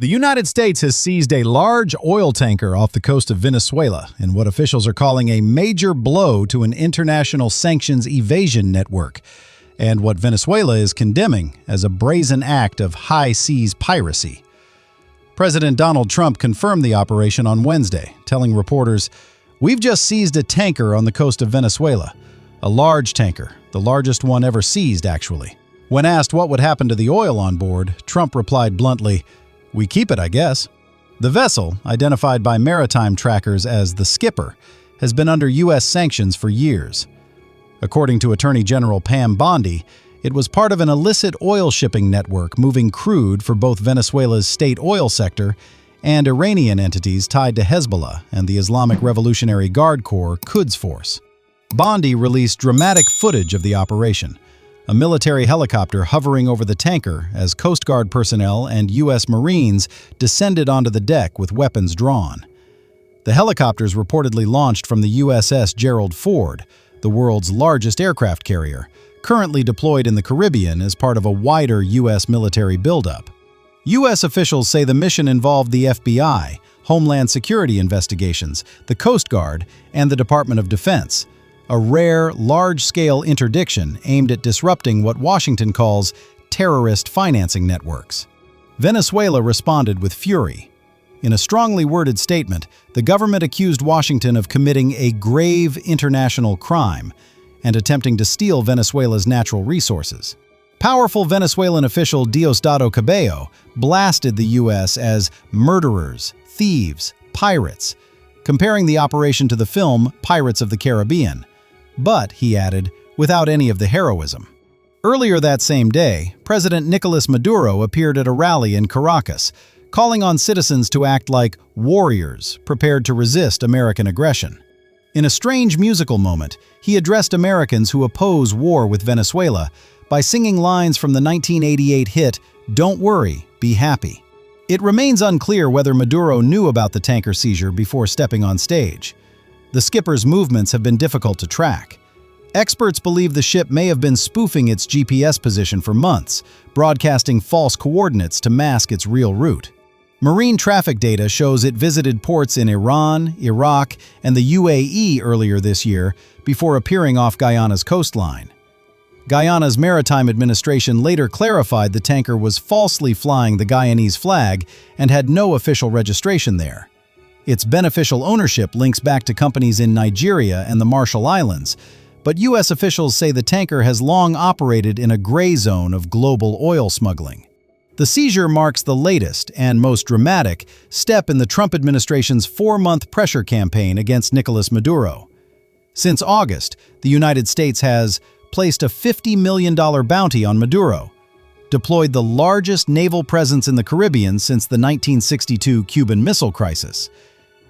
The United States has seized a large oil tanker off the coast of Venezuela in what officials are calling a major blow to an international sanctions-evasion network, and what Venezuela is condemning as a brazen act of high seas piracy. President Donald Trump confirmed the operation on Wednesday, telling reporters, "We've just seized a tanker on the coast of Venezuela. A large tanker, the largest one ever seized, actually." When asked what would happen to the oil on board, Trump replied bluntly, "We keep it, I guess." The vessel, identified by maritime trackers as the Skipper, has been under U.S. sanctions for years. According to Attorney General Pam Bondi, it was part of an illicit oil shipping network moving crude for both Venezuela's state oil sector and Iranian entities tied to Hezbollah and the Islamic Revolutionary Guard Corps-Quds force. Bondi released dramatic footage of the operation, a military helicopter hovering over the tanker as Coast Guard personnel and U.S. Marines descended onto the deck with weapons drawn. The helicopters reportedly launched from the USS Gerald Ford, the world's largest aircraft carrier, currently deployed in the Caribbean as part of a wider U.S. military buildup. U.S. officials say the mission involved the FBI, Homeland Security Investigations, the Coast Guard, and the Department of Defense, a rare, large-scale interdiction aimed at disrupting what Washington calls terrorist financing networks. Venezuela responded with fury. In a strongly worded statement, the government accused Washington of committing a grave international crime and attempting to steal Venezuela's natural resources. Powerful Venezuelan official Diosdado Cabello blasted the U.S. as murderers, thieves, pirates, comparing the operation to the film Pirates of the Caribbean. But, he added, without any of the heroism. Earlier that same day, President Nicolas Maduro appeared at a rally in Caracas, calling on citizens to act like warriors prepared to resist American aggression. In a strange musical moment, he addressed Americans who oppose war with Venezuela by singing lines from the 1988 hit, "Don't Worry, Be Happy." It remains unclear whether Maduro knew about the tanker seizure before stepping on stage. The skipper's movements have been difficult to track. Experts believe the ship may have been spoofing its GPS position for months, broadcasting false coordinates to mask its real route. Marine traffic data shows it visited ports in Iran, Iraq, and the UAE earlier this year before appearing off Guyana's coastline. Guyana's Maritime Administration later clarified the tanker was falsely flying the Guyanese flag and had no official registration there. Its beneficial ownership links back to companies in Nigeria and the Marshall Islands, but U.S. officials say the tanker has long operated in a gray zone of global oil smuggling. The seizure marks the latest and most dramatic step in the Trump administration's 4-month pressure campaign against Nicolas Maduro. Since August, the United States has placed a $50 million bounty on Maduro, deployed the largest naval presence in the Caribbean since the 1962 Cuban Missile Crisis,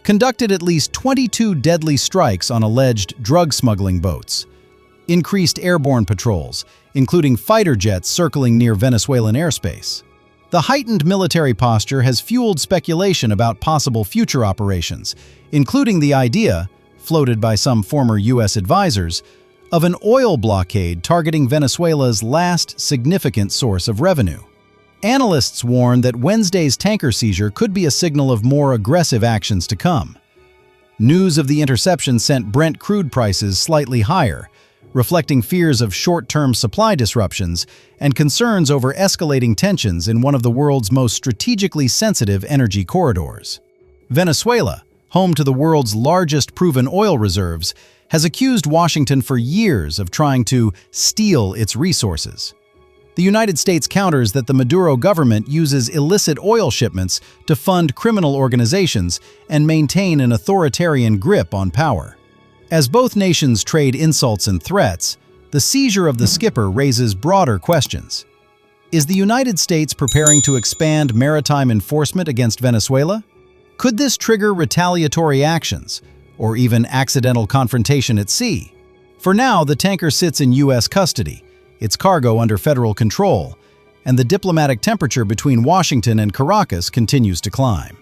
conducted at least 22 deadly strikes on alleged drug smuggling boats, increased airborne patrols, including fighter jets circling near Venezuelan airspace. The heightened military posture has fueled speculation about possible future operations, including the idea, floated by some former U.S. advisors, of an oil blockade targeting Venezuela's last significant source of revenue. Analysts warn that Wednesday's tanker seizure could be a signal of more aggressive actions to come. News of the interception sent Brent crude prices slightly higher, reflecting fears of short-term supply disruptions and concerns over escalating tensions in one of the world's most strategically sensitive energy corridors. Venezuela, home to the world's largest proven oil reserves, has accused Washington for years of trying to steal its resources. The United States counters that the Maduro government uses illicit oil shipments to fund criminal organizations and maintain an authoritarian grip on power. As both nations trade insults and threats, the seizure of the skipper raises broader questions. Is the United States preparing to expand maritime enforcement against Venezuela? Could this trigger retaliatory actions, or even accidental confrontation at sea? For now, the tanker sits in U.S. custody, its cargo under federal control, and the diplomatic temperature between Washington and Caracas continues to climb.